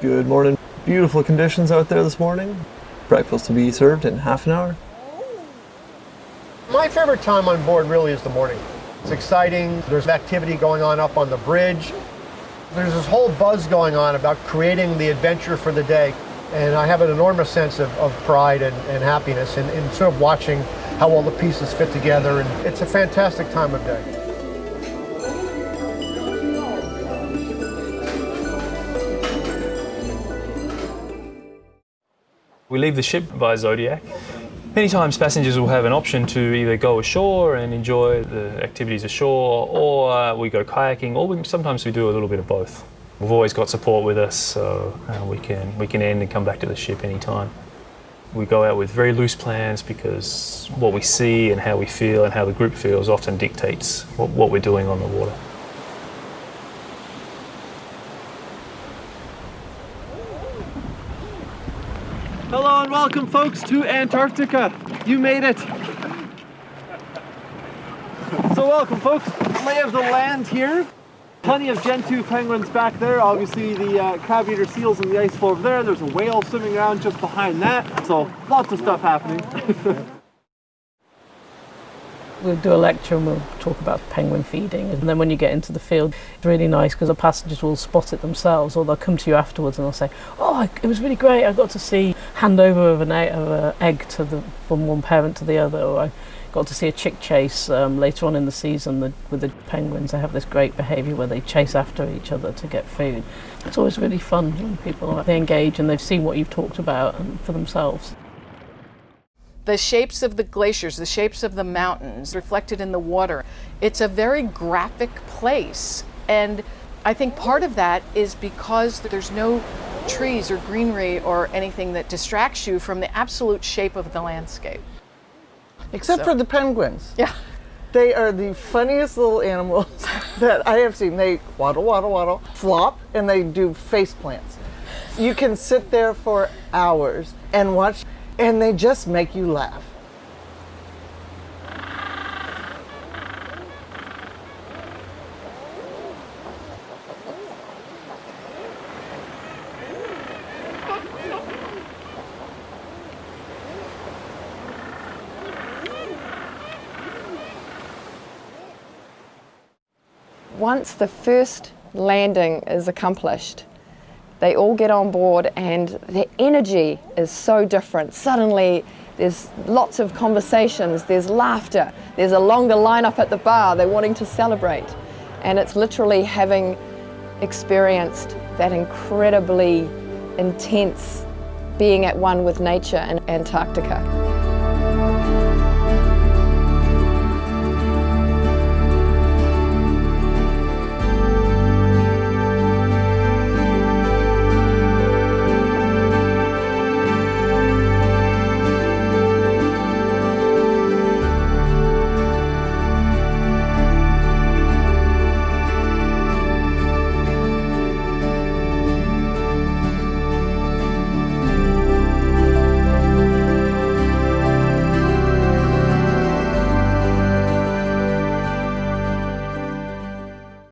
Good morning. Beautiful conditions out there this morning. Breakfast will be served in half an hour. My favorite time on board really is the morning. It's exciting. There's activity going on up on the bridge. There's this whole buzz going on about creating the adventure for the day. And I have an enormous sense of pride and happiness in sort of watching how all the pieces fit together. And it's a fantastic time of day. We leave the ship via Zodiac. Many times passengers will have an option to either go ashore and enjoy the activities ashore, or we go kayaking, or sometimes we do a little bit of both. We've always got support with us, so we can end and come back to the ship anytime. We go out with very loose plans because what we see and how we feel and how the group feels often dictates what we're doing on the water. Hello and welcome, folks, to Antarctica. You made it. So welcome, folks. Lay of the land here. Plenty of Gentoo penguins back there. Obviously the crab-eater seals in the ice floe over there. There's a whale swimming around just behind that. So lots of stuff happening. We'll do a lecture and we'll talk about penguin feeding, and then when you get into the field it's really nice because the passengers will spot it themselves, or they'll come to you afterwards and they'll say, oh, it was really great, I got to see handover of an egg from one parent to the other, or I got to see a chick chase later on in the season with the penguins. They have this great behaviour where they chase after each other to get food. It's always really fun when people they engage and they've seen what you've talked about for themselves. The shapes of the glaciers, the shapes of the mountains reflected in the water. It's a very graphic place. And I think part of that is because there's no trees or greenery or anything that distracts you from the absolute shape of the landscape. Except for the penguins. Yeah. They are the funniest little animals that I have seen. They waddle, waddle, waddle, flop, and they do face plants. You can sit there for hours and watch, and they just make you laugh. Once the first landing is accomplished, they all get on board and the energy is so different. Suddenly there's lots of conversations, there's laughter, there's a longer lineup at the bar, they're wanting to celebrate. And it's literally having experienced that incredibly intense being at one with nature in Antarctica.